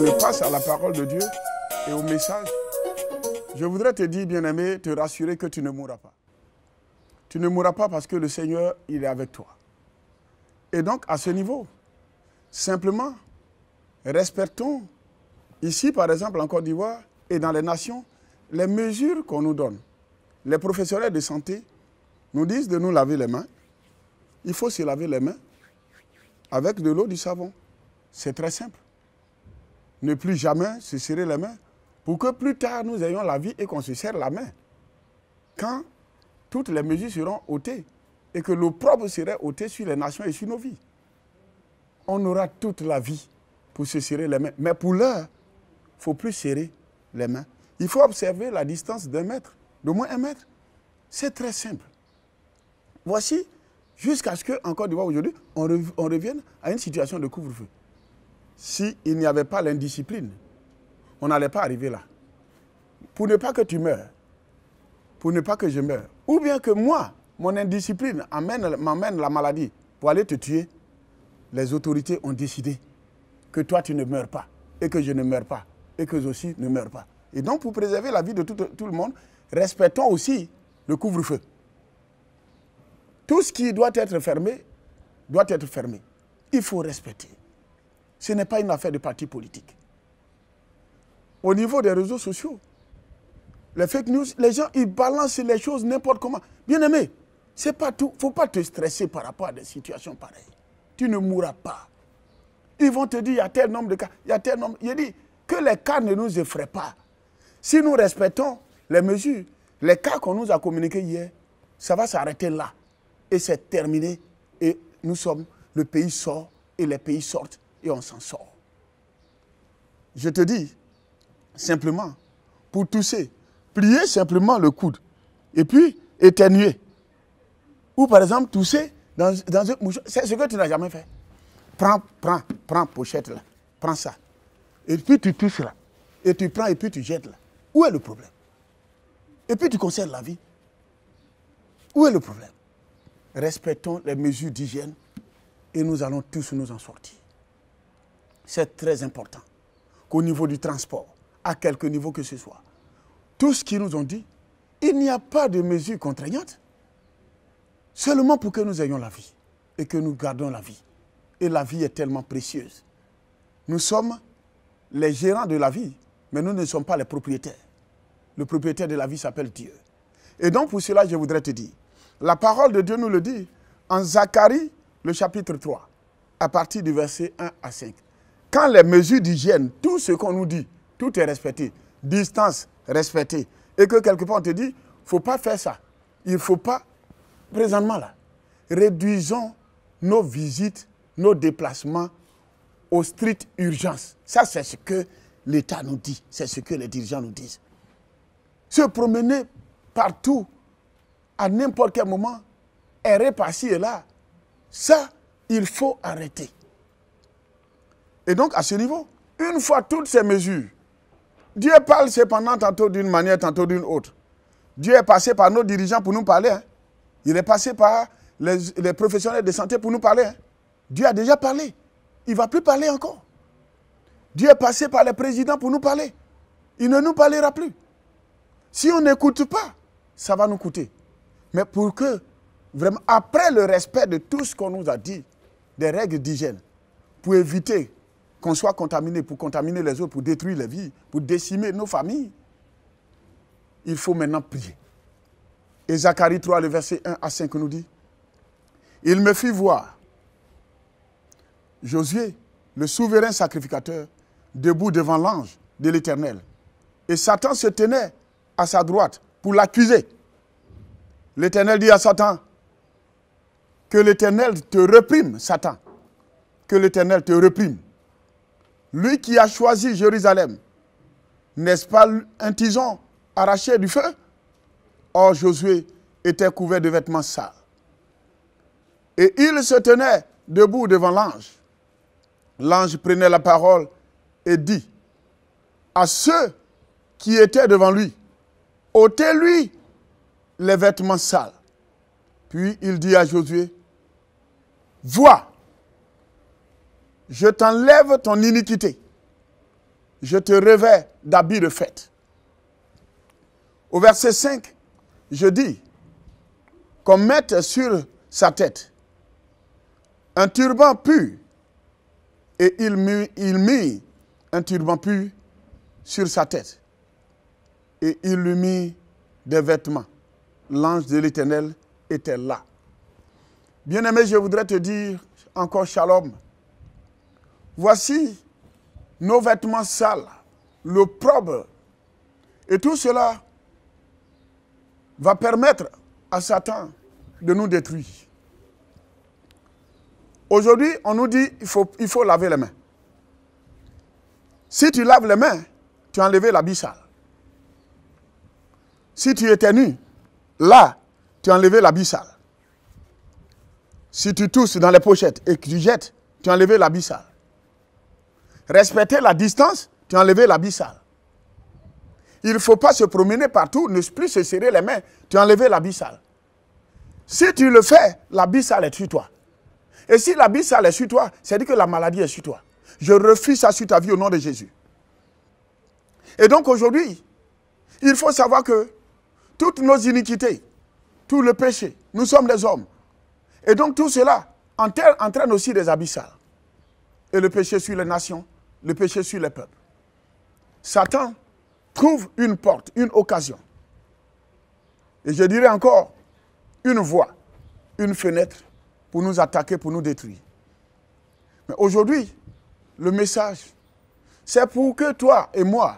on passe à la parole de Dieu et au message, je voudrais te dire, bien-aimé, te rassurer que tu ne mourras pas. Tu ne mourras pas parce que le Seigneur, il est avec toi. Et donc, à ce niveau, simplement, respectons, ici, par exemple, en Côte d'Ivoire et dans les nations, les mesures qu'on nous donne. Les professionnels de santé nous disent de nous laver les mains. Il faut se laver les mains avec de l'eau, du savon. C'est très simple. Ne plus jamais se serrer les mains pour que plus tard nous ayons la vie et qu'on se serre la main. Quand toutes les mesures seront ôtées et que l'opprobre serait ôté sur les nations et sur nos vies. On aura toute la vie pour se serrer les mains. Mais pour l'heure, il ne faut plus serrer les mains. Il faut observer la distance d'1 mètre, d'au moins 1 mètre. C'est très simple. Voici, jusqu'à ce qu'en Côte d'Ivoire aujourd'hui, on revienne à une situation de couvre-feu. S'il n'y avait pas l'indiscipline, on n'allait pas arriver là. Pour ne pas que tu meurs, pour ne pas que je meure, ou bien que moi, mon indiscipline m'amène la maladie pour aller te tuer, les autorités ont décidé que toi tu ne meurs pas, et que je ne meurs pas, et que je aussi ne meurs pas. Et donc pour préserver la vie de tout le monde, respectons aussi le couvre-feu. Tout ce qui doit être fermé, doit être fermé. Il faut respecter. Ce n'est pas une affaire de parti politique. Au niveau des réseaux sociaux, les fake news, les gens, ils balancent les choses n'importe comment. Bien-aimé, c'est pas tout. Il ne faut pas te stresser par rapport à des situations pareilles. Tu ne mourras pas. Ils vont te dire, il y a tel nombre de cas, il y a tel nombre. Il dit que les cas ne nous effraient pas. Si nous respectons les mesures, les cas qu'on nous a communiqués hier, ça va s'arrêter là. Et c'est terminé. Et nous sommes, le pays sort, et les pays sortent, et on s'en sort. Je te dis, simplement, pour tousser, plier simplement le coude, et puis éternuer. Ou par exemple, tousser dans un mouchoir. C'est ce que tu n'as jamais fait. Prends pochette là, prends ça. Et puis tu tousses là. Et tu prends et puis tu jettes là. Où est le problème? Et puis tu conserves la vie. Où est le problème? Respectons les mesures d'hygiène et nous allons tous nous en sortir. C'est très important qu'au niveau du transport, à quelque niveau que ce soit, tout ce qu'ils nous ont dit, il n'y a pas de mesures contraignantes, seulement pour que nous ayons la vie et que nous gardons la vie. Et la vie est tellement précieuse. Nous sommes les gérants de la vie, mais nous ne sommes pas les propriétaires. Le propriétaire de la vie s'appelle Dieu. Et donc pour cela, je voudrais te dire, la parole de Dieu nous le dit en Zacharie, le chapitre 3, à partir du verset 1 à 5. Quand les mesures d'hygiène, tout ce qu'on nous dit, tout est respecté, distance respectée, et que quelque part on te dit, il ne faut pas faire ça, il ne faut pas, présentement là, réduisons nos visites, nos déplacements aux strictes urgences. Ça, c'est ce que l'État nous dit, c'est ce que les dirigeants nous disent. Se promener partout, à n'importe quel moment, errer par-ci et là, ça, il faut arrêter. Et donc, à ce niveau, une fois toutes ces mesures, Dieu parle cependant tantôt d'une manière, tantôt d'une autre. Dieu est passé par nos dirigeants pour nous parler. Hein. Il est passé par les professionnels de santé pour nous parler. Hein. Dieu a déjà parlé. Il ne va plus parler encore. Dieu est passé par les présidents pour nous parler. Il ne nous parlera plus. Si on n'écoute pas, ça va nous coûter. Mais pour que, vraiment, après le respect de tout ce qu'on nous a dit, des règles d'hygiène, pour éviter qu'on soit contaminé, pour contaminer les autres, pour détruire les vies, pour décimer nos familles, il faut maintenant prier. Et Zacharie 3, le verset 1 à 5 nous dit, « Il me fit voir Josué, le souverain sacrificateur, debout devant l'ange de l'Éternel. Et Satan se tenait à sa droite pour l'accuser. L'Éternel dit à Satan, que l'Éternel te réprime, Satan. Que l'Éternel te réprime. Lui qui a choisi Jérusalem, n'est-ce pas un tison arraché du feu? Or Josué était couvert de vêtements sales. Et il se tenait debout devant l'ange. L'ange prenait la parole et dit à ceux qui étaient devant lui, ôtez-lui les vêtements sales. Puis il dit à Josué, vois, je t'enlève ton iniquité je te revêts d'habits de fête. Au verset 5, je dis qu'on mette sur sa tête un turban pur, et il mit un turban pur sur sa tête, et il lui mit des vêtements. L'ange de l'Éternel était là. Bien-aimé, je voudrais te dire encore shalom. Voici nos vêtements sales, l'opprobre, et tout cela va permettre à Satan de nous détruire. Aujourd'hui, on nous dit qu'il faut laver les mains. Si tu laves les mains, tu as enlevé l'habit sale. Si tu éternues, là, tu as enlevé l'habit sale. Si tu tousses dans les pochettes et que tu jettes, tu as enlevé l'habit sale. Respecter la distance, tu as enlevé l'habit sale. Il ne faut pas se promener partout, ne plus se serrer les mains, tu as enlevé l'habit sale. Si tu le fais, l'habit sale est sur toi. Et si l'habit sale est sur toi, c'est-à-dire que la maladie est sur toi. Je refuse ça sur ta vie au nom de Jésus. Et donc aujourd'hui, il faut savoir que toutes nos iniquités, tout le péché, nous sommes des hommes. Et donc tout cela entraîne aussi des habits sales. Et le péché sur les nations, le péché sur les peuples. Satan trouve une porte, une occasion. Et je dirais encore, une voie, une fenêtre pour nous attaquer, pour nous détruire. Mais aujourd'hui, le message, c'est pour que toi et moi,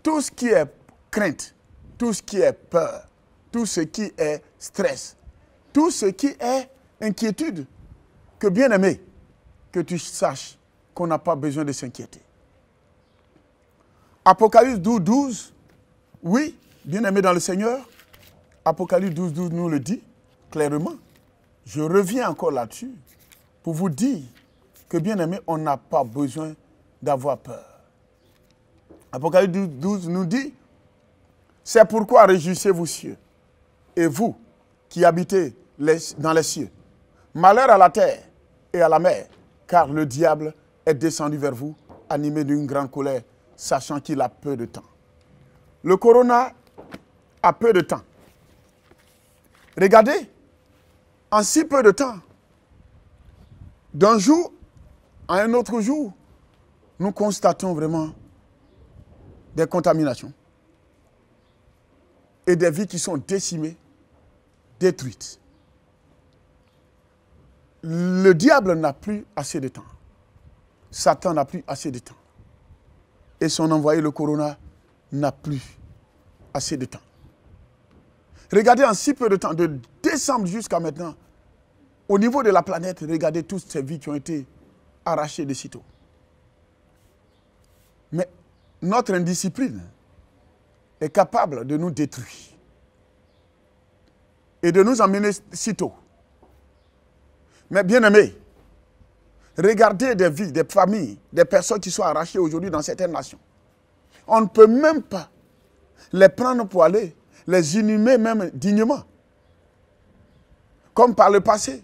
tout ce qui est crainte, tout ce qui est peur, tout ce qui est stress, tout ce qui est inquiétude, que bien aimé, que tu saches qu'on n'a pas besoin de s'inquiéter. Apocalypse 12, 12, oui, bien aimé dans le Seigneur, Apocalypse 12, 12 nous le dit clairement. Je reviens encore là-dessus pour vous dire que bien aimé, on n'a pas besoin d'avoir peur. Apocalypse 12, 12 nous dit, c'est pourquoi réjouissez-vous cieux, et vous qui habitez dans les cieux. Malheur à la terre et à la mer, car le diable est descendu vers vous, animé d'une grande colère, sachant qu'il a peu de temps. Le corona a peu de temps. Regardez, en si peu de temps, d'un jour à un autre jour, nous constatons vraiment des contaminations et des vies qui sont décimées, détruites. Le diable n'a plus assez de temps. Satan n'a plus assez de temps. Et son envoyé, le corona, n'a plus assez de temps. Regardez en si peu de temps, de décembre jusqu'à maintenant, au niveau de la planète, regardez toutes ces vies qui ont été arrachées de sitôt. Mais notre indiscipline est capable de nous détruire et de nous emmener sitôt. Mais bien aimés, regardez des vies, des familles, des personnes qui sont arrachées aujourd'hui dans certaines nations. On ne peut même pas les prendre pour aller les inhumer même dignement. Comme par le passé,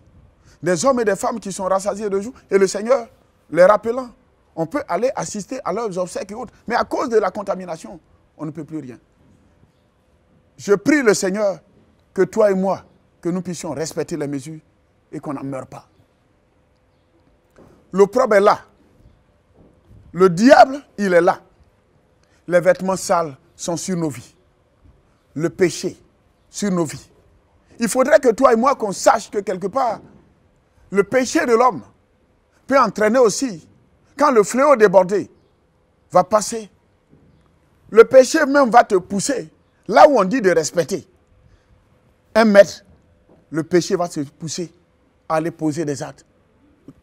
des hommes et des femmes qui sont rassasiés de jour et le Seigneur les rappelant. On peut aller assister à leurs obsèques et autres. Mais à cause de la contamination, on ne peut plus rien. Je prie le Seigneur que toi et moi, que nous puissions respecter les mesures et qu'on n'en meure pas. L'opprobre est là. Le diable, il est là. Les vêtements sales sont sur nos vies. Le péché sur nos vies. Il faudrait que toi et moi, qu'on sache que quelque part, le péché de l'homme peut entraîner aussi, quand le fléau débordé va passer, le péché même va te pousser, là où on dit de respecter 1 mètre, le péché va te pousser à aller poser des actes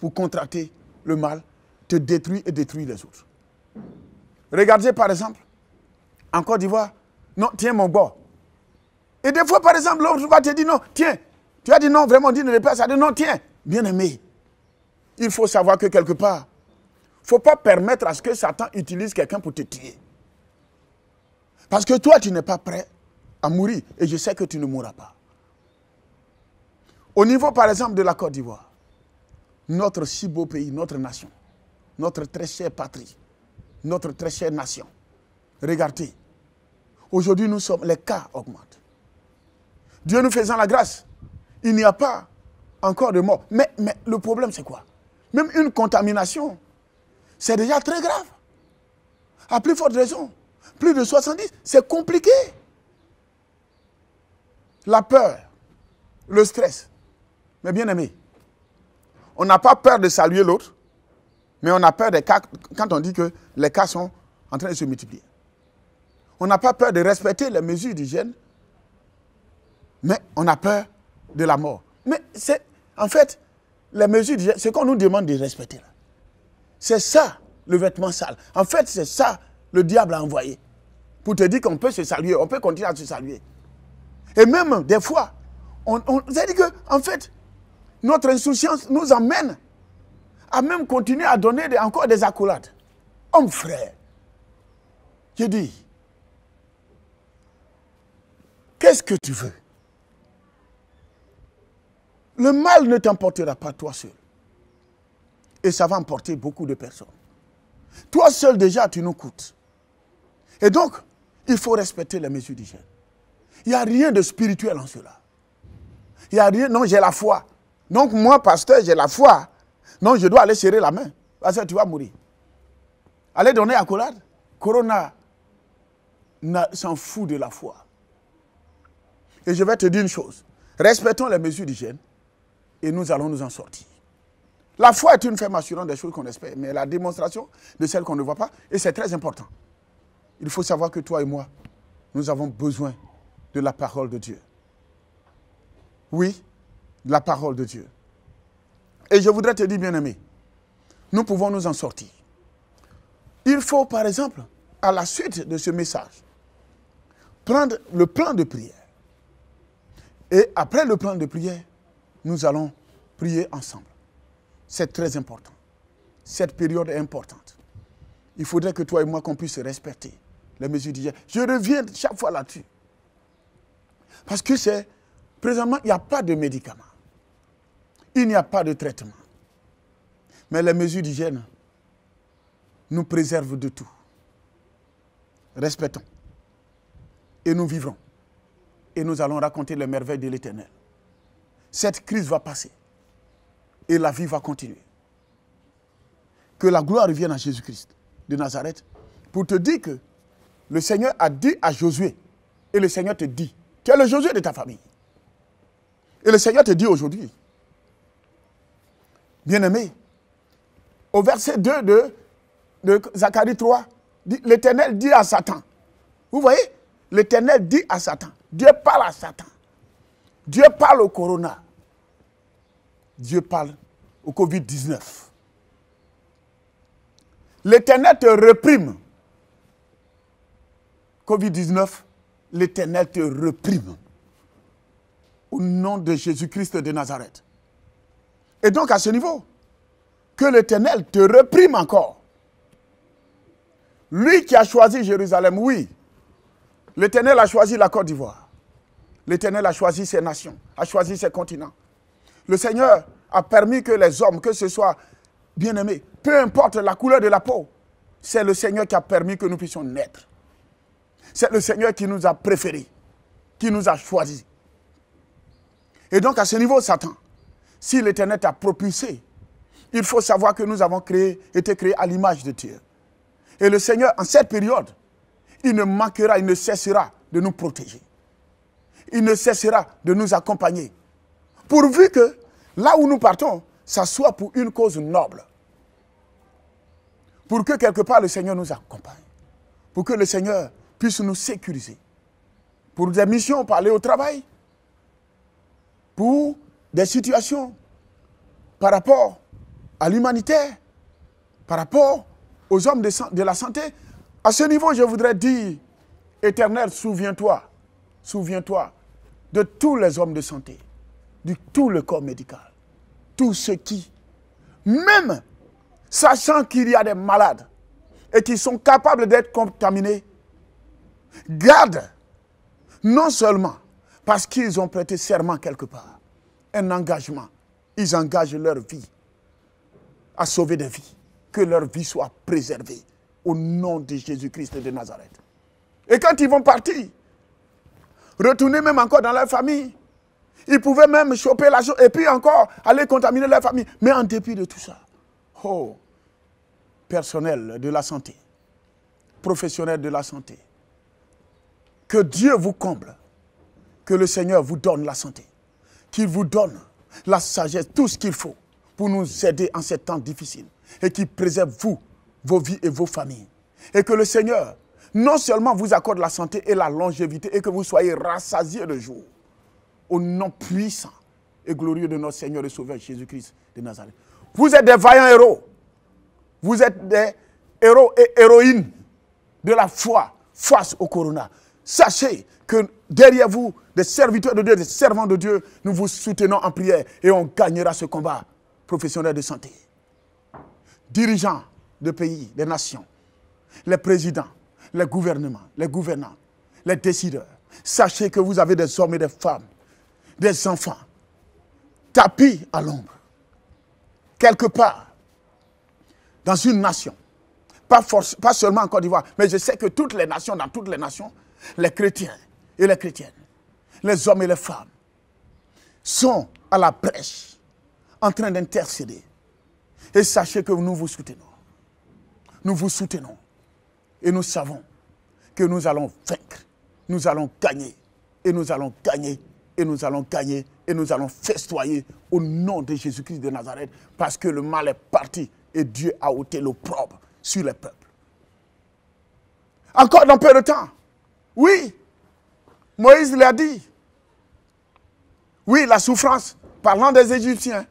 pour contracter le mal, te détruire et détruire les autres. Regardez par exemple, en Côte d'Ivoire, non, tiens mon bord. Et des fois par exemple, l'autre va te dire non, tiens, tu as dit non, vraiment, dis ne pas ça, dit non, tiens, bien aimé. Il faut savoir que quelque part, il ne faut pas permettre à ce que Satan utilise quelqu'un pour te tuer. Parce que toi, tu n'es pas prêt à mourir. Et je sais que tu ne mourras pas. Au niveau, par exemple, de la Côte d'Ivoire, notre si beau pays, notre nation, notre très chère patrie, notre très chère nation. Regardez, aujourd'hui les cas augmentent. Dieu nous faisant la grâce, il n'y a pas encore de mort. Mais le problème c'est quoi? Même une contamination, c'est déjà très grave. À plus forte raison, plus de 70, c'est compliqué. La peur, le stress. Mais bien aimé, on n'a pas peur de saluer l'autre, mais on a peur des cas quand on dit que les cas sont en train de se multiplier. On n'a pas peur de respecter les mesures d'hygiène, mais on a peur de la mort. Mais c'est, en fait, les mesures d'hygiène, ce qu'on nous demande de respecter. C'est ça, le vêtement sale. En fait, c'est ça, le diable a envoyé. Pour te dire qu'on peut se saluer, on peut continuer à se saluer. Et même, des fois, c'est-à-dire que, en fait, notre insouciance nous amène à même continuer à donner encore des accolades. Homme frère, je dis, qu'est-ce que tu veux? Le mal ne t'emportera pas toi seul. Et ça va emporter beaucoup de personnes. Toi seul déjà, tu nous coûtes. Et donc, il faut respecter les mesures d'hygiène. Il n'y a rien de spirituel en cela. Il n'y a rien, non, j'ai la foi. Donc moi, pasteur, j'ai la foi. Non, je dois aller serrer la main. Parce que tu vas mourir. Allez donner accolade. Corona s'en fout de la foi. Et je vais te dire une chose. Respectons les mesures d'hygiène et nous allons nous en sortir. La foi est une ferme assurance des choses qu'on espère, mais la démonstration de celles qu'on ne voit pas, et c'est très important. Il faut savoir que toi et moi, nous avons besoin de la parole de Dieu. Oui, de la parole de Dieu. Et je voudrais te dire, bien-aimé, nous pouvons nous en sortir. Il faut, par exemple, à la suite de ce message, prendre le plan de prière. Et après le plan de prière, nous allons prier ensemble. C'est très important. Cette période est importante. Il faudrait que toi et moi, qu'on puisse respecter les mesures d'hygiène. Je reviens chaque fois là-dessus. Parce que présentement, il n'y a pas de médicaments. Il n'y a pas de traitement. Mais les mesures d'hygiène nous préservent de tout. Respectons. Et nous vivrons. Et nous allons raconter les merveilles de l'Éternel. Cette crise va passer. Et la vie va continuer. Que la gloire revienne à Jésus-Christ de Nazareth. Pour te dire que le Seigneur a dit à Josué. Et le Seigneur te dit. Tu es le Josué de ta famille. Et le Seigneur te dit aujourd'hui. Bien-aimé. Au verset 2 de Zacharie 3. L'Éternel dit à Satan. Vous voyez? L'Éternel dit à Satan. Dieu parle à Satan. Dieu parle au corona. Dieu parle au Covid-19. L'Éternel te réprime. Covid-19, l'Éternel te réprime. Au nom de Jésus-Christ de Nazareth. Et donc à ce niveau, que l'Éternel te réprime encore. Lui qui a choisi Jérusalem, oui. L'Éternel a choisi la Côte d'Ivoire. L'Éternel a choisi ses nations, a choisi ses continents. Le Seigneur a permis que les hommes, que ce soit bien-aimés, peu importe la couleur de la peau, c'est le Seigneur qui a permis que nous puissions naître. C'est le Seigneur qui nous a préférés, qui nous a choisis. Et donc à ce niveau, Satan, si l'Éternel t'a propulsé, il faut savoir que nous avons été créés à l'image de Dieu. Et le Seigneur, en cette période, il ne manquera, il ne cessera de nous protéger. Il ne cessera de nous accompagner. Pourvu que, là où nous partons, ça soit pour une cause noble. Pour que quelque part le Seigneur nous accompagne. Pour que le Seigneur puisse nous sécuriser. Pour des missions, pour aller au travail. Pour des situations par rapport à l'humanitaire. Par rapport aux hommes de la santé. À ce niveau, je voudrais dire, Éternel, souviens-toi de tous les hommes de santé, de tout le corps médical, tous ceux qui, même sachant qu'il y a des malades et qui sont capables d'être contaminés, gardent, non seulement parce qu'ils ont prêté serment quelque part, un engagement, ils engagent leur vie à sauver des vies, que leur vie soit préservée. au nom de Jésus-Christ de Nazareth. Et quand ils vont partir, retourner même encore dans leur famille, ils pouvaient même choper la chose et puis encore aller contaminer leur famille. Mais en dépit de tout ça, oh, personnel de la santé, professionnel de la santé, que Dieu vous comble, que le Seigneur vous donne la santé, qu'il vous donne la sagesse, tout ce qu'il faut pour nous aider en ces temps difficiles et qu'il préserve vous, vos vies et vos familles. Et que le Seigneur non seulement vous accorde la santé et la longévité et que vous soyez rassasiés de jour au nom puissant et glorieux de notre Seigneur et Sauveur Jésus-Christ de Nazareth. Vous êtes des vaillants héros. Vous êtes des héros et héroïnes de la foi face au corona. Sachez que derrière vous, des serviteurs de Dieu, des servants de Dieu, nous vous soutenons en prière et on gagnera ce combat. Professionnels de santé, dirigeants de pays, des nations, les présidents, les gouvernements, les gouvernants, les décideurs. Sachez que vous avez des hommes et des femmes, des enfants, tapis à l'ombre, quelque part, dans une nation. Pas seulement en Côte d'Ivoire, mais je sais que toutes les nations, dans toutes les nations, les chrétiens et les chrétiennes, les hommes et les femmes, sont à la brèche, en train d'intercéder. Et sachez que nous vous soutenons. Nous vous soutenons. Et nous savons que nous allons vaincre. Nous allons gagner. Et nous allons gagner. Et nous allons gagner. Et nous allons festoyer au nom de Jésus-Christ de Nazareth. Parce que le mal est parti. Et Dieu a ôté l'opprobre sur les peuples. Encore dans peu de temps. Oui. Moïse l'a dit. Oui, la souffrance. Parlant des Égyptiens.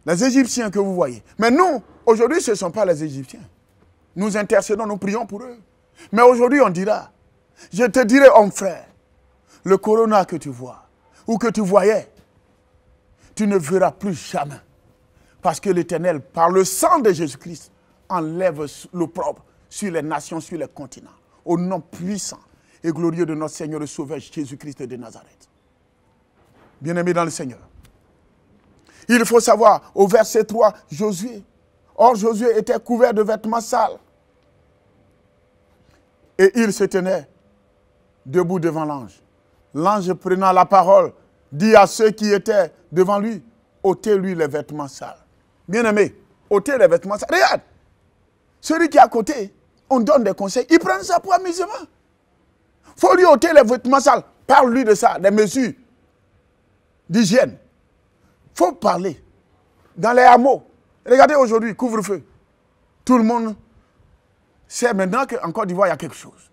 Les Égyptiens que vous voyez. Mais nous, aujourd'hui, ce ne sont pas les Égyptiens. Nous intercédons, nous prions pour eux. Mais aujourd'hui, on dira, je te dirai, homme frère, le corona que tu vois, ou que tu voyais, tu ne verras plus jamais. Parce que l'Éternel, par le sang de Jésus-Christ, enlève l'opprobre sur les nations, sur les continents. Au nom puissant et glorieux de notre Seigneur et Sauveur Jésus-Christ de Nazareth. Bien-aimés dans le Seigneur. Il faut savoir, au verset 3, Josué. Or, Josué était couvert de vêtements sales. Et il se tenait debout devant l'ange. L'ange prenant la parole, dit à ceux qui étaient devant lui, ôtez-lui les vêtements sales. Bien-aimé, ôtez les vêtements sales. Regarde, celui qui est à côté, on donne des conseils, il prend ça pour amusement. Il faut lui ôter les vêtements sales. Parle-lui de ça, des mesures d'hygiène. Il faut parler. Dans les hameaux, regardez aujourd'hui, couvre-feu. Tout le monde sait maintenant qu'en Côte d'Ivoire, il y a quelque chose.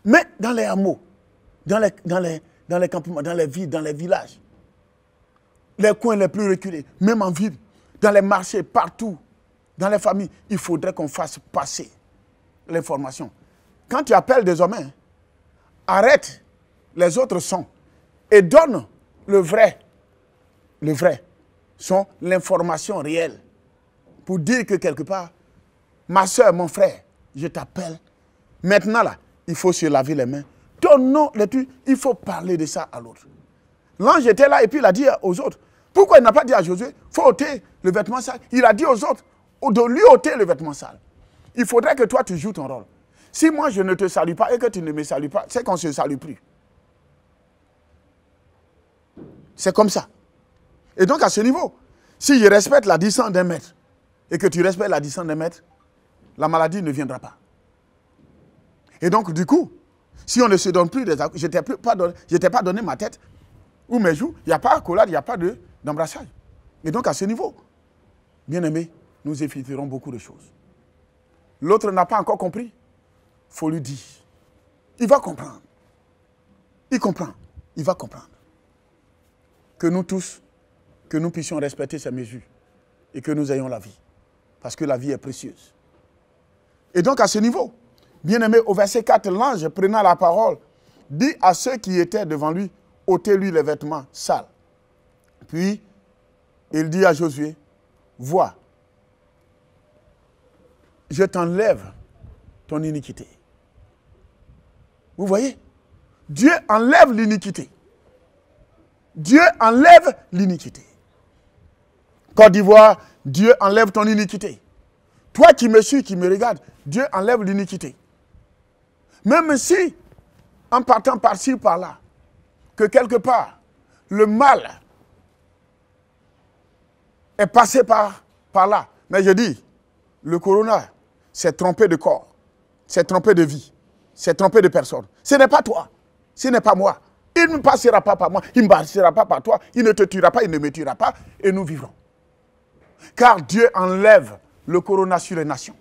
Mais dans les hameaux, dans les campements, dans les villes, dans les villages, les coins les plus reculés, même en ville, dans les marchés, partout, dans les familles, il faudrait qu'on fasse passer l'information. Quand tu appelles désormais, arrête les autres sons et donne le vrai son, l'information réelle. Pour dire que quelque part, ma soeur, mon frère, je t'appelle. Maintenant là, il faut se laver les mains. Ton nom, il faut parler de ça à l'autre. L'ange était là et puis il a dit aux autres. Pourquoi il n'a pas dit à Josué, il faut ôter le vêtement sale? Il a dit aux autres, de lui ôter le vêtement sale. Il faudrait que toi tu joues ton rôle. Si moi je ne te salue pas et que tu ne me salues pas, c'est qu'on ne se salue plus. C'est comme ça. Et donc à ce niveau, si je respecte la distance d'un mètre et que tu respectes la distance d'un mètre, la maladie ne viendra pas. Et donc du coup, si on ne se donne plus des accords, je ne t'ai pas donné ma tête ou mes joues, il n'y a pas d'accolade, il n'y a pas d'embrassage. Et donc à ce niveau, bien aimé, nous éviterons beaucoup de choses. L'autre n'a pas encore compris, il faut lui dire. Il va comprendre. Il comprend, il va comprendre. Que nous tous, que nous puissions respecter ces mesures et que nous ayons la vie. Parce que la vie est précieuse. Et donc à ce niveau, bien aimé, au verset 4, l'ange prenant la parole, dit à ceux qui étaient devant lui, ôtez-lui les vêtements sales. Puis, il dit à Josué, vois, je t'enlève ton iniquité. Vous voyez? Dieu enlève l'iniquité. Dieu enlève l'iniquité. Côte d'Ivoire, Dieu enlève ton iniquité. Toi qui me suis, qui me regardes, Dieu enlève l'iniquité. Même si, en partant par-ci, par-là, que quelque part, le mal est passé par là. Mais je dis, le corona s'est trompé de corps, s'est trompé de vie, s'est trompé de personne. Ce n'est pas toi, ce n'est pas moi. Il ne passera pas par moi, il ne passera pas par toi, il ne te tuera pas, il ne me tuera pas, et nous vivrons. Car Dieu enlève le corona sur les nations,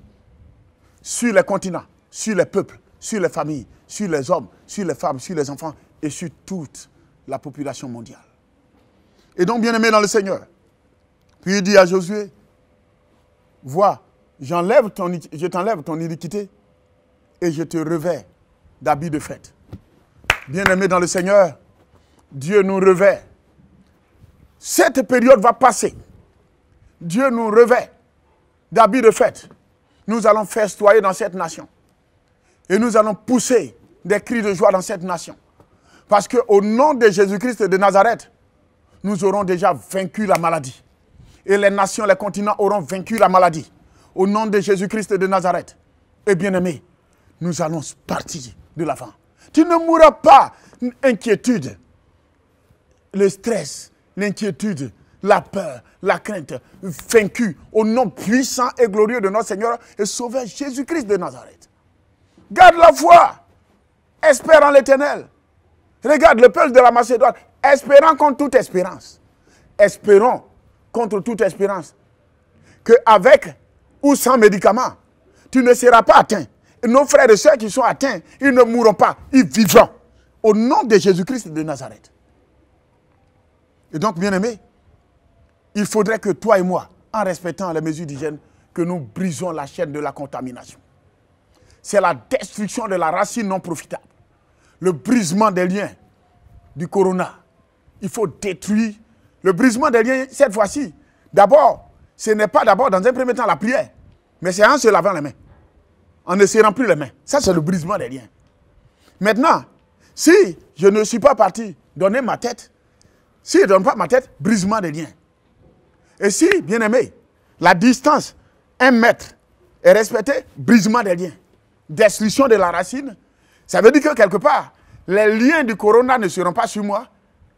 sur les continents, sur les peuples, sur les familles, sur les hommes, sur les femmes, sur les enfants et sur toute la population mondiale. Et donc, bien-aimé dans le Seigneur, puis il dit à Josué, vois, je t'enlève ton iniquité et je te revers d'habits de fête. Bien-aimé dans le Seigneur, Dieu nous revêt. Cette période va passer. Dieu nous revêt d'habits de fête. Nous allons festoyer dans cette nation. Et nous allons pousser des cris de joie dans cette nation. Parce qu'au nom de Jésus-Christ de Nazareth, nous aurons déjà vaincu la maladie. Et les nations, les continents auront vaincu la maladie. Au nom de Jésus-Christ de Nazareth. Et bien-aimés, nous allons partir de l'avant. Tu ne mourras pas. L'inquiétude, le stress, l'inquiétude, la peur, la crainte, vaincu au nom puissant et glorieux de notre Seigneur et Sauveur Jésus-Christ de Nazareth. Garde la foi, espère en l'Éternel. Regarde le peuple de la Macédoine, espérant contre toute espérance. Espérons contre toute espérance qu'avec ou sans médicaments, tu ne seras pas atteint. Et nos frères et sœurs qui sont atteints, ils ne mourront pas, ils vivront. Au nom de Jésus-Christ de Nazareth. Et donc, bien-aimés, il faudrait que toi et moi, en respectant les mesures d'hygiène, que nous brisons la chaîne de la contamination. C'est la destruction de la racine non profitable. Le brisement des liens du corona. Il faut détruire le brisement des liens cette fois-ci. D'abord, ce n'est pas d'abord dans un premier temps la prière, mais c'est en se lavant les mains. En ne serrant plus les mains. Ça, c'est le brisement des liens. Maintenant, si je ne suis pas parti donner ma tête, si je ne donne pas ma tête, brisement des liens. Et si, bien aimé, la distance, 1 mètre, est respectée, brisement des liens. Destruction de la racine, ça veut dire que quelque part, les liens du corona ne seront pas sur moi,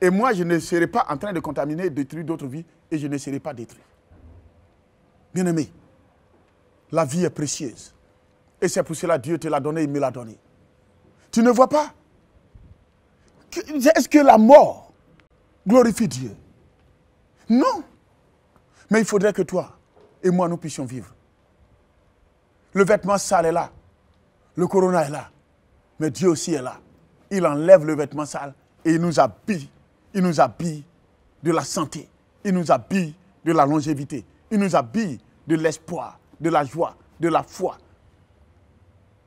et moi, je ne serai pas en train de contaminer, détruire d'autres vies, et je ne serai pas détruit. Bien aimé, la vie est précieuse. Et c'est pour cela que Dieu te l'a donné, il me l'a donné. Tu ne vois pas? Est-ce que la mort glorifie Dieu? Non. Mais il faudrait que toi et moi, nous puissions vivre. Le vêtement sale est là. Le corona est là. Mais Dieu aussi est là. Il enlève le vêtement sale et il nous habille. Il nous habille de la santé. Il nous habille de la longévité. Il nous habille de l'espoir, de la joie, de la foi.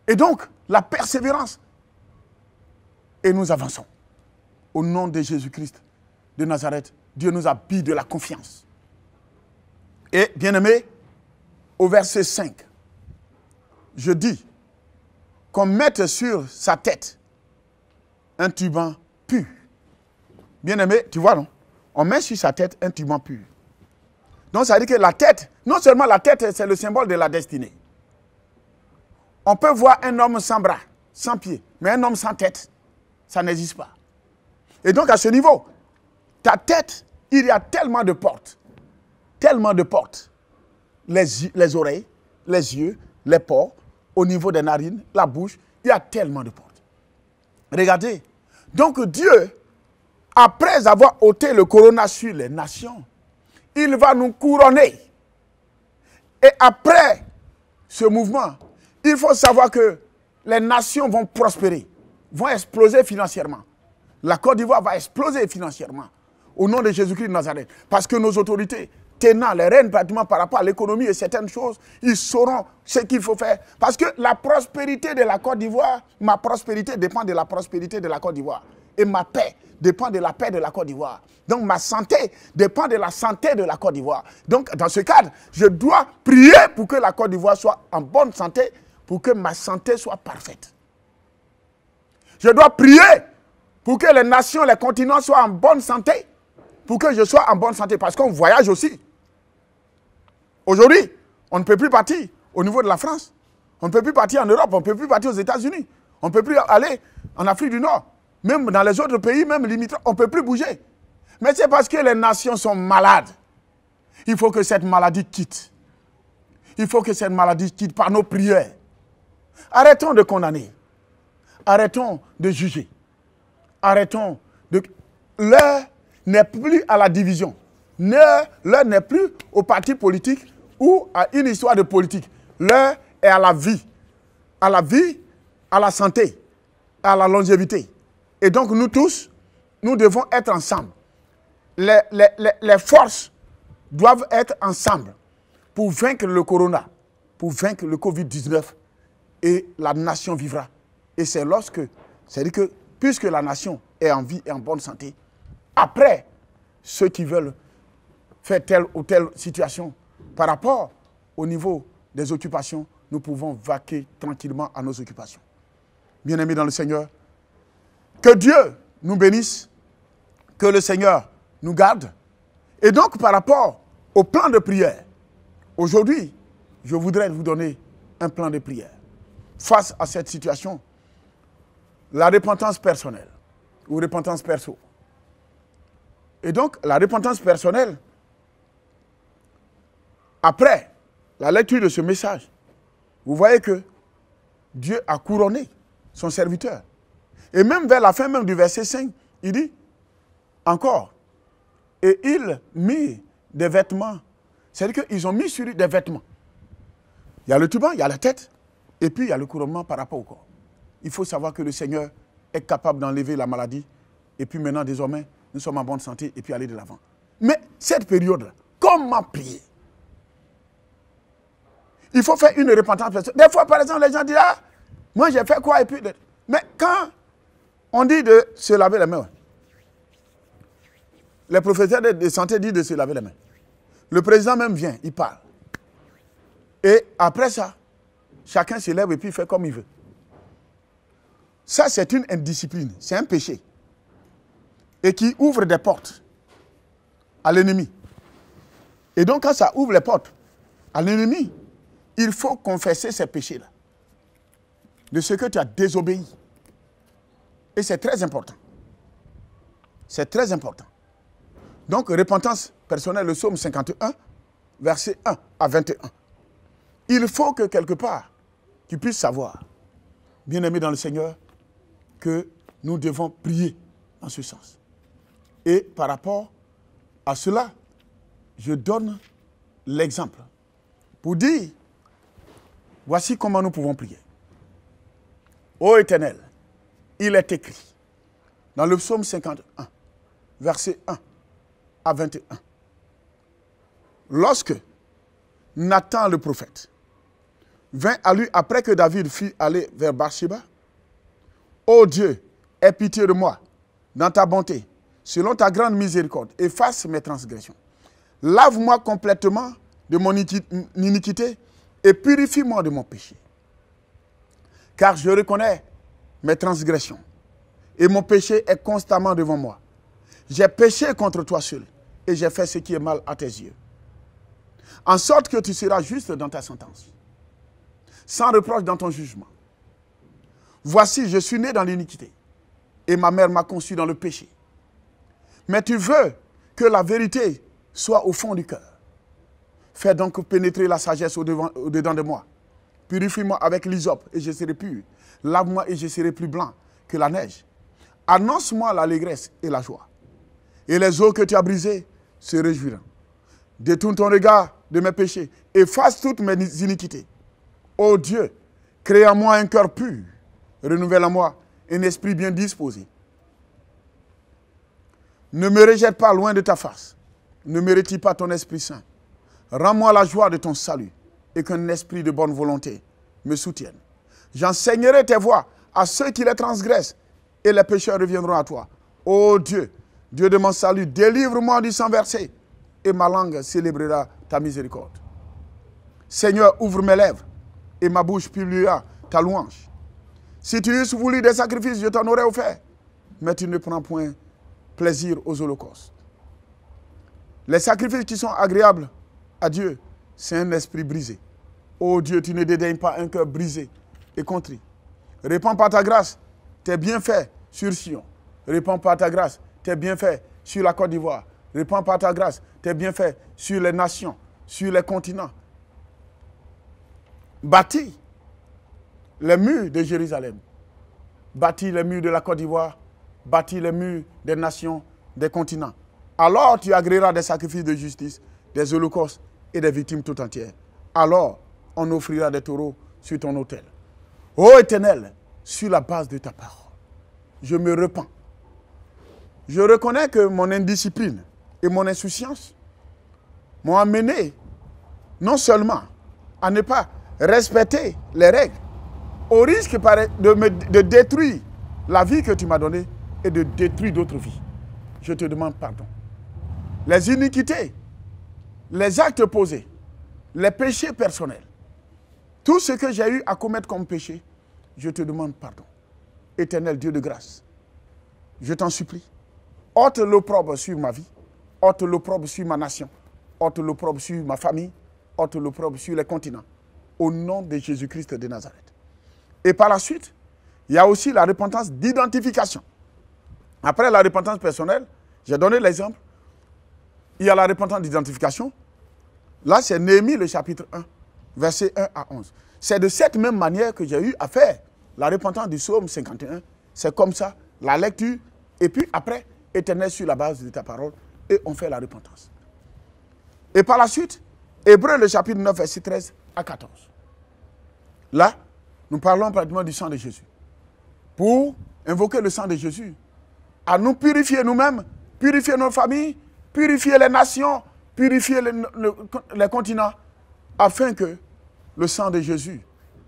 Et donc, la persévérance. Et nous avançons. Au nom de Jésus-Christ de Nazareth, Dieu nous habille de la confiance. Et, bien-aimé, au verset 5, je dis qu'on mette sur sa tête un turban pur. Bien-aimé, tu vois, non? On met sur sa tête un turban pur. Donc, ça veut dire que la tête, non seulement la tête, c'est le symbole de la destinée. On peut voir un homme sans bras, sans pieds, mais un homme sans tête, ça n'existe pas. Et donc, à ce niveau, ta tête, il y a tellement de portes. Tellement de portes. Les oreilles, les yeux, les pores, au niveau des narines, la bouche, il y a tellement de portes. Regardez. Donc, Dieu, après avoir ôté le corona sur les nations, il va nous couronner. Et après ce mouvement, il faut savoir que les nations vont prospérer, vont exploser financièrement. La Côte d'Ivoire va exploser financièrement au nom de Jésus-Christ de Nazareth. Parce que nos autorités, tenant les rênes pratiquement par rapport à l'économie et certaines choses, ils sauront ce qu'il faut faire. Parce que la prospérité de la Côte d'Ivoire, ma prospérité dépend de la prospérité de la Côte d'Ivoire. Et ma paix dépend de la paix de la Côte d'Ivoire. Donc ma santé dépend de la santé de la Côte d'Ivoire. Donc dans ce cadre, je dois prier pour que la Côte d'Ivoire soit en bonne santé, pour que ma santé soit parfaite. Je dois prier pour que les nations, les continents soient en bonne santé, pour que je sois en bonne santé, parce qu'on voyage aussi. Aujourd'hui, on ne peut plus partir. au niveau de la France. On ne peut plus partir en Europe, on ne peut plus partir aux États-Unis. On ne peut plus aller en Afrique du Nord. Même dans les autres pays, même limitrophes, on ne peut plus bouger. Mais c'est parce que les nations sont malades. Il faut que cette maladie quitte. Il faut que cette maladie quitte par nos prières. Arrêtons de condamner. Arrêtons de juger. Arrêtons de... L'heure n'est plus à la division. L'heure n'est plus au parti politique ou à une histoire de politique. L'heure est à la vie. À la vie, à la santé, à la longévité. Et donc nous tous, nous devons être ensemble. Les forces doivent être ensemble pour vaincre le corona, pour vaincre le Covid-19 et la nation vivra. Et c'est lorsque, c'est-à-dire que puisque la nation est en vie et en bonne santé, après, ceux qui veulent faire telle ou telle situation par rapport au niveau des occupations, nous pouvons vaquer tranquillement à nos occupations. Bien-aimés dans le Seigneur, que Dieu nous bénisse, que le Seigneur nous garde. Et donc, par rapport au plan de prière, aujourd'hui, je voudrais vous donner un plan de prière. Face à cette situation, la repentance personnelle ou repentance perso. Et donc, la repentance personnelle, après la lecture de ce message, vous voyez que Dieu a couronné son serviteur. Et même vers la fin même du verset 5, il dit encore, et il mit des vêtements. C'est-à-dire qu'ils ont mis sur lui des vêtements. Il y a le turban, il y a la tête, et puis il y a le couronnement par rapport au corps. Il faut savoir que le Seigneur est capable d'enlever la maladie, et puis maintenant, désormais, nous sommes en bonne santé, et puis aller de l'avant. Mais cette période-là, comment prier? Il faut faire une repentance personnelle. Des fois, par exemple, les gens disent, ah, moi j'ai fait quoi, et puis... Mais quand on dit de se laver les mains, les professeurs de santé disent de se laver les mains. Le président même vient, il parle. Et après ça, chacun se lève et puis fait comme il veut. Ça, c'est une indiscipline, c'est un péché. Et qui ouvre des portes à l'ennemi. Et donc, quand ça ouvre les portes à l'ennemi, il faut confesser ces péchés-là. De ce que tu as désobéi. Et c'est très important. C'est très important. Donc, repentance personnelle, le psaume 51, verset 1 à 21. Il faut que quelque part, tu puisses savoir, bien-aimé dans le Seigneur, que nous devons prier en ce sens. Et par rapport à cela, je donne l'exemple pour dire, voici comment nous pouvons prier. Ô Éternel, il est écrit dans le psaume 51, verset 1 à 21. Lorsque Nathan le prophète vint à lui après que David fut allé vers Bathsheba, ô Dieu, aie pitié de moi dans ta bonté, selon ta grande miséricorde, efface mes transgressions. Lave-moi complètement de mon iniquité et purifie-moi de mon péché. Car je reconnais mes transgressions et mon péché est constamment devant moi. J'ai péché contre toi seul et j'ai fait ce qui est mal à tes yeux. En sorte que tu seras juste dans ta sentence, sans reproche dans ton jugement. Voici, je suis né dans l'iniquité et ma mère m'a conçu dans le péché. Mais tu veux que la vérité soit au fond du cœur. Fais donc pénétrer la sagesse au-dedans de moi. Purifie-moi avec l'hysope et je serai pur. Lave-moi et je serai plus blanc que la neige. Annonce-moi l'allégresse et la joie. Et les eaux que tu as brisées se réjouiront. Détourne ton regard de mes péchés. Efface toutes mes iniquités. Ô Dieu, crée en moi un cœur pur. Renouvelle en moi un esprit bien disposé. Ne me rejette pas loin de ta face. Ne me retire pas ton Esprit Saint. Rends-moi la joie de ton salut et qu'un esprit de bonne volonté me soutienne. J'enseignerai tes voies à ceux qui les transgressent et les pécheurs reviendront à toi. Ô Dieu, Dieu de mon salut, délivre-moi du sang versé et ma langue célébrera ta miséricorde. Seigneur, ouvre mes lèvres et ma bouche publiera ta louange. Si tu eusses voulu des sacrifices, je t'en aurais offert, mais tu ne prends point plaisir aux holocaustes. Les sacrifices qui sont agréables à Dieu, c'est un esprit brisé, Ô Dieu, tu ne dédaignes pas un cœur brisé et contrit. Répands par ta grâce tes bienfaits sur Sion. Répands par ta grâce tes bienfaits sur la Côte d'Ivoire. Répands par ta grâce tes bienfaits sur les nations, sur les continents. Bâtis les murs de Jérusalem. Bâtis les murs de la Côte d'Ivoire. Bâtis les murs des nations, des continents. Alors tu agréeras des sacrifices de justice, des holocaustes et des victimes tout entières. Alors on offrira des taureaux sur ton autel. Ô Éternel, sur la base de ta parole, je me repens. Je reconnais que mon indiscipline et mon insouciance m'ont amené non seulement à ne pas respecter les règles, au risque de détruire la vie que tu m'as donnée et de détruire d'autres vies. Je te demande pardon. Les iniquités, les actes posés, les péchés personnels, tout ce que j'ai eu à commettre comme péché, je te demande pardon. Éternel Dieu de grâce, je t'en supplie, ôte l'opprobre sur ma vie, ôte l'opprobre sur ma nation, ôte l'opprobre sur ma famille, ôte l'opprobre sur les continents, au nom de Jésus-Christ de Nazareth. Et par la suite, il y a aussi la repentance d'identification. Après la repentance personnelle, j'ai donné l'exemple, il y a la repentance d'identification. Là, c'est Néhémie, le chapitre 1, versets 1 à 11. C'est de cette même manière que j'ai eu à faire la repentance du psaume 51. C'est comme ça, la lecture, et puis après, Éternel sur la base de ta parole, et on fait la repentance. Et par la suite, Hébreux, le chapitre 9, verset 13 à 14. Là, nous parlons pratiquement du sang de Jésus. Pour invoquer le sang de Jésus, à nous purifier nous-mêmes, purifier nos familles, purifier les nations, purifier les continents, afin que le sang de Jésus,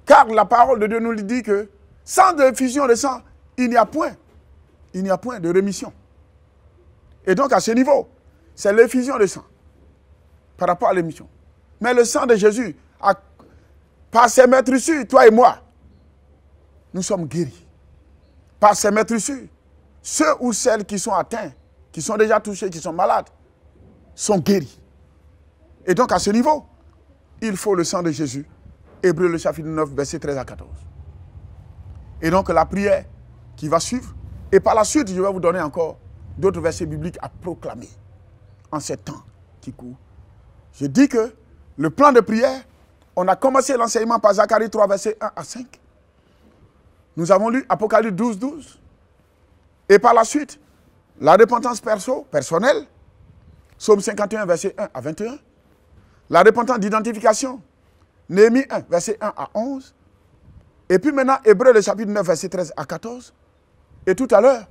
car la parole de Dieu nous dit que sans effusion de sang, il n'y a point de rémission. Et donc à ce niveau, c'est l'effusion de sang par rapport à l'émission. Mais le sang de Jésus, par ses maîtresses, toi et moi, nous sommes guéris. Par ses maîtresses, ceux ou celles qui sont atteints, qui sont déjà touchés, qui sont malades, sont guéris. Et donc à ce niveau, il faut le sang de Jésus. Hébreux le chapitre 9, verset 13 à 14. Et donc la prière qui va suivre. Et par la suite, je vais vous donner encore d'autres versets bibliques à proclamer en ces temps qui courent. Je dis que le plan de prière, on a commencé l'enseignement par Zacharie 3, versets 1 à 5. Nous avons lu Apocalypse 12, 12. Et par la suite, la repentance personnelle, Psaume 51, verset 1 à 21. La repentance d'identification, Néhémie 1, verset 1 à 11. Et puis maintenant, Hébreux, le chapitre 9, verset 13 à 14. Et tout à l'heure,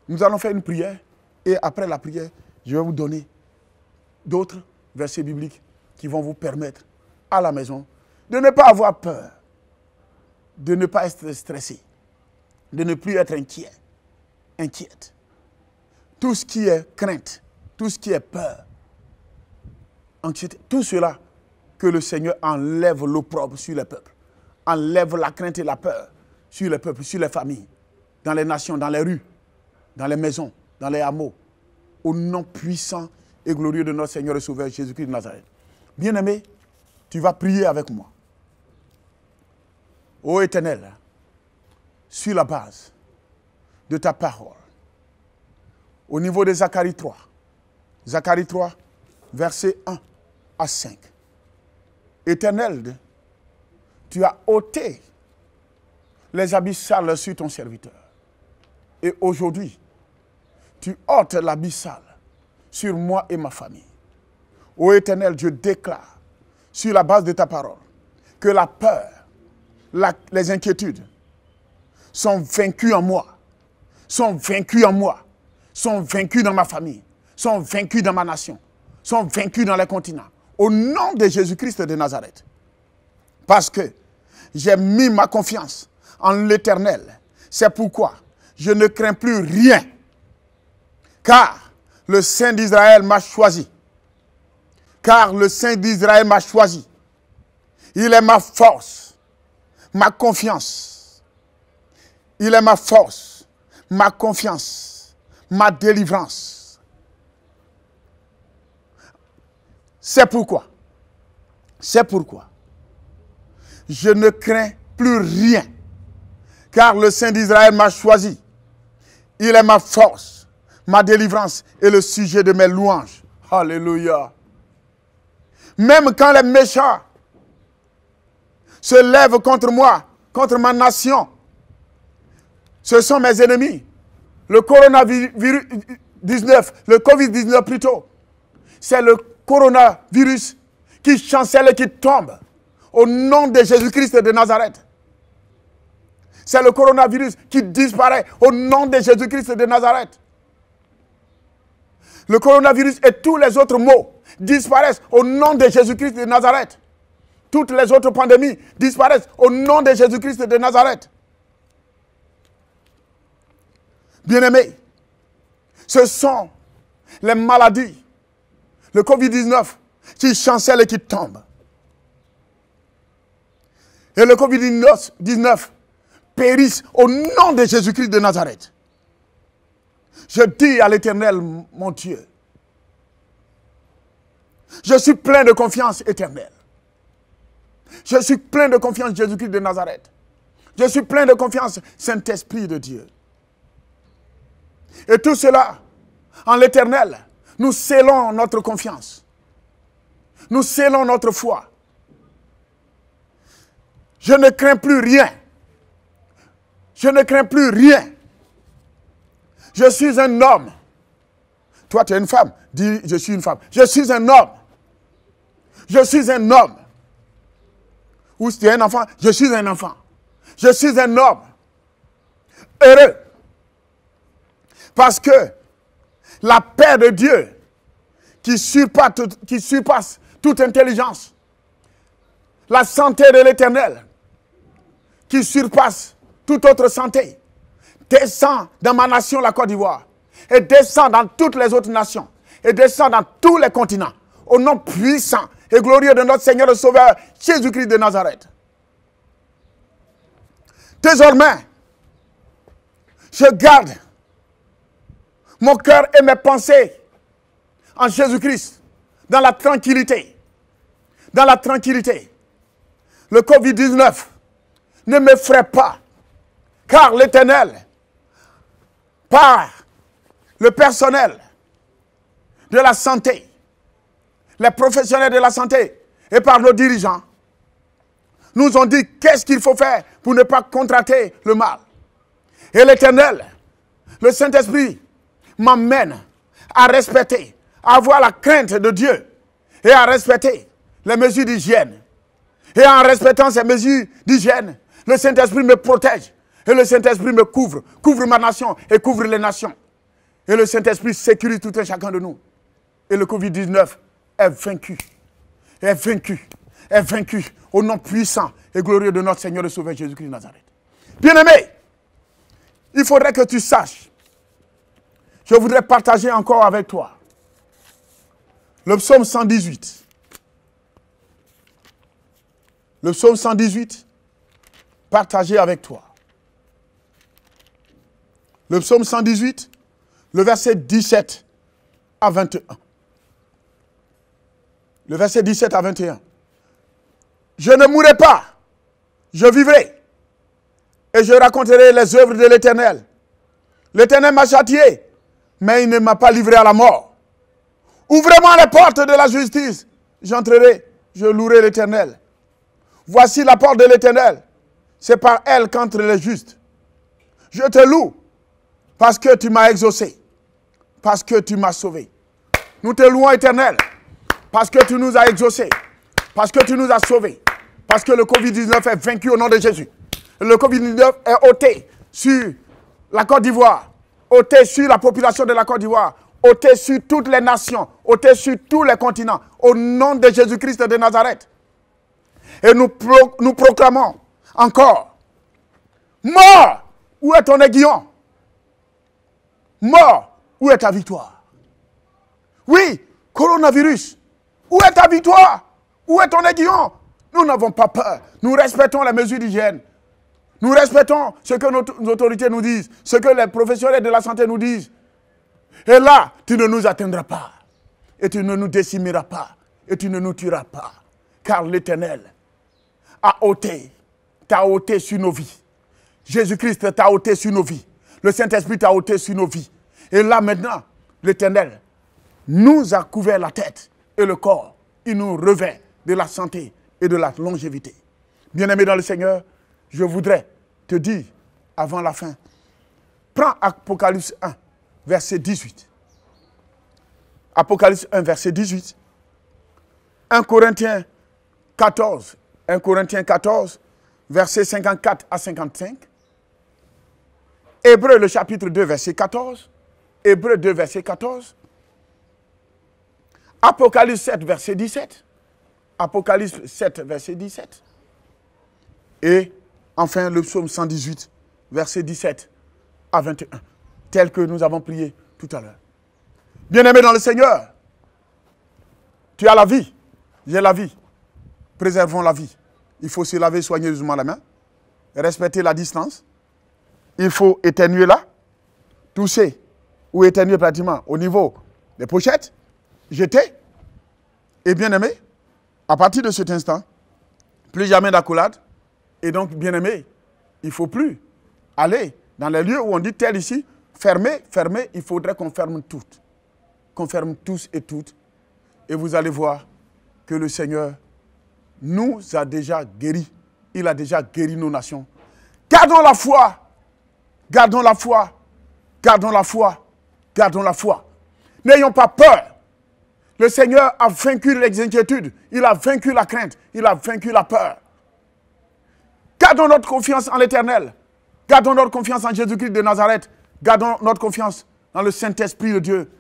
nous allons faire une prière. Et après la prière, je vais vous donner d'autres versets bibliques qui vont vous permettre, à la maison, de ne pas avoir peur, de ne pas être stressé, de ne plus être inquiète. Tout ce qui est crainte, tout ce qui est peur, anxiété, tout cela, que le Seigneur enlève l'opprobre sur les peuples, enlève la crainte et la peur sur les peuples, sur les familles, dans les nations, dans les rues, dans les maisons, dans les hameaux, au nom puissant et glorieux de notre Seigneur et Sauveur Jésus-Christ de Nazareth. Bien-aimé, tu vas prier avec moi. Ô Éternel, sur la base de ta parole, au niveau de Zacharie 3, versets 1 à 5. Éternel, tu as ôté les abyssales sur ton serviteur. Et aujourd'hui, tu ôtes l'abyssale sur moi et ma famille. Ô Éternel, je déclare, sur la base de ta parole, que la peur, les inquiétudes sont vaincues en moi, sont vaincues en moi, sont vaincues dans ma famille, sont vaincues dans ma nation, sont vaincues dans les continents. Au nom de Jésus-Christ de Nazareth. Parce que j'ai mis ma confiance en l'Éternel. C'est pourquoi je ne crains plus rien. Car le Saint d'Israël m'a choisi. Car le Saint d'Israël m'a choisi. Il est ma force, ma confiance. Il est ma force, ma confiance, ma délivrance. C'est pourquoi je ne crains plus rien, car le Saint d'Israël m'a choisi. Il est ma force, ma délivrance et le sujet de mes louanges. Alléluia. Même quand les méchants se lèvent contre moi, contre ma nation, ce sont mes ennemis. Le coronavirus 19, le Covid-19 plutôt, c'est le coronavirus qui chancelle et qui tombe au nom de Jésus-Christ de Nazareth. C'est le coronavirus qui disparaît au nom de Jésus-Christ de Nazareth. Le coronavirus et tous les autres maux disparaissent au nom de Jésus-Christ de Nazareth. Toutes les autres pandémies disparaissent au nom de Jésus-Christ de Nazareth. Bien-aimés, ce sont les maladies, le Covid-19, qui chancellent et qui tombent. Et le Covid-19 périsse au nom de Jésus-Christ de Nazareth. Je dis à l'Éternel, mon Dieu, je suis plein de confiance éternelle. Je suis plein de confiance Jésus-Christ de Nazareth. Je suis plein de confiance Saint-Esprit de Dieu. Et tout cela, en l'Éternel, nous scellons notre confiance. Nous scellons notre foi. Je ne crains plus rien. Je ne crains plus rien. Je suis un homme. Toi, tu es une femme. Dis, je suis une femme. Je suis un homme. Je suis un homme. Ou si tu es un enfant, je suis un enfant. Je suis un homme. Heureux. Parce que la paix de Dieu, qui surpasse toute intelligence, la santé de l'Éternel, qui surpasse toute autre santé, descend dans ma nation, la Côte d'Ivoire, et descend dans toutes les autres nations, et descend dans tous les continents, au nom puissant et glorieux de notre Seigneur et Sauveur, Jésus-Christ de Nazareth. Désormais, je garde mon cœur et mes pensées en Jésus-Christ, dans la tranquillité. Dans la tranquillité. Le Covid-19 ne m'effraie pas, car l'Éternel, par le personnel de la santé, les professionnels de la santé et par nos dirigeants, nous ont dit qu'est-ce qu'il faut faire pour ne pas contracter le mal. Et l'Éternel, le Saint-Esprit, m'amène à respecter, à avoir la crainte de Dieu et à respecter les mesures d'hygiène. Et en respectant ces mesures d'hygiène, le Saint-Esprit me protège et le Saint-Esprit me couvre ma nation et couvre les nations. Et le Saint-Esprit sécurise tout un chacun de nous. Et le Covid-19 est vaincu, est vaincu, est vaincu au nom puissant et glorieux de notre Seigneur et Sauveur Jésus-Christ de Nazareth. Bien-aimé, il faudrait que tu saches, je voudrais partager encore avec toi le psaume 118. Le psaume 118, partagé avec toi. Le psaume 118, le verset 17 à 21. Le verset 17 à 21. Je ne mourrai pas, je vivrai, et je raconterai les œuvres de l'Éternel. L'Éternel m'a châtié, mais il ne m'a pas livré à la mort. Ouvrez-moi les portes de la justice, j'entrerai, je louerai l'Éternel. Voici la porte de l'Éternel, c'est par elle qu'entrent les justes. Je te loue, parce que tu m'as exaucé, parce que tu m'as sauvé. Nous te louons, Éternel, parce que tu nous as exaucés, parce que tu nous as sauvés, parce que le Covid-19 est vaincu au nom de Jésus. Le Covid-19 est ôté sur la Côte d'Ivoire, ôté sur la population de la Côte d'Ivoire, ôté sur toutes les nations, ôté sur tous les continents, au nom de Jésus-Christ de Nazareth. Et nous proclamons encore, mort, où est ton aiguillon? Mort, où est ta victoire? Oui, coronavirus, où est ta victoire? Où est ton aiguillon? Nous n'avons pas peur. Nous respectons les mesures d'hygiène. Nous respectons ce que nos autorités nous disent, ce que les professionnels de la santé nous disent. Et là, tu ne nous atteindras pas. Et tu ne nous décimeras pas. Et tu ne nous tueras pas. Car l'Éternel a ôté, t'a ôté sur nos vies. Jésus-Christ t'a ôté sur nos vies. Le Saint-Esprit t'a ôté sur nos vies. Et là maintenant, l'Éternel nous a couvert la tête et le corps. Il nous revêt de la santé et de la longévité. Bien-aimé dans le Seigneur, je voudrais te dire, avant la fin, prends Apocalypse 1, verset 18. Apocalypse 1, verset 18. 1 Corinthiens 14, verset 54 à 55. Hébreux, le chapitre 2, verset 14. Hébreux 2, verset 14. Apocalypse 7, verset 17. Apocalypse 7, verset 17. Et enfin le psaume 118, verset 17 à 21, tel que nous avons prié tout à l'heure. Bien-aimé dans le Seigneur, tu as la vie, j'ai la vie. Préservons la vie. Il faut se laver soigneusement la main, respecter la distance. Il faut éternuer là, tousser ou éternuer pratiquement au niveau des pochettes, jeter. Et bien-aimé, à partir de cet instant, plus jamais d'accolade. Et donc, bien-aimé, il ne faut plus aller dans les lieux où on dit tel ici, fermez, fermez, il faudrait qu'on ferme toutes. Qu'on ferme tous et toutes. Et vous allez voir que le Seigneur nous a déjà guéris. Il a déjà guéri nos nations. Gardons la foi. Gardons la foi. Gardons la foi. Gardons la foi. N'ayons pas peur. Le Seigneur a vaincu les inquiétudes. Il a vaincu la crainte. Il a vaincu la peur. Gardons notre confiance en l'Éternel. Gardons notre confiance en Jésus-Christ de Nazareth. Gardons notre confiance dans le Saint-Esprit de Dieu.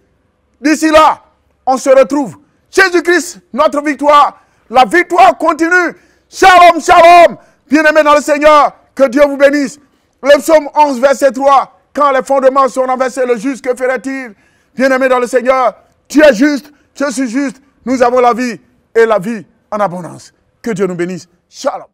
D'ici là, on se retrouve. Jésus-Christ, notre victoire. La victoire continue. Shalom, shalom. Bien-aimés dans le Seigneur, que Dieu vous bénisse. Le psaume 11, verset 3. Quand les fondements sont renversés, le juste, que ferait-il? Bien-aimés dans le Seigneur, tu es juste, je suis juste. Nous avons la vie et la vie en abondance. Que Dieu nous bénisse. Shalom.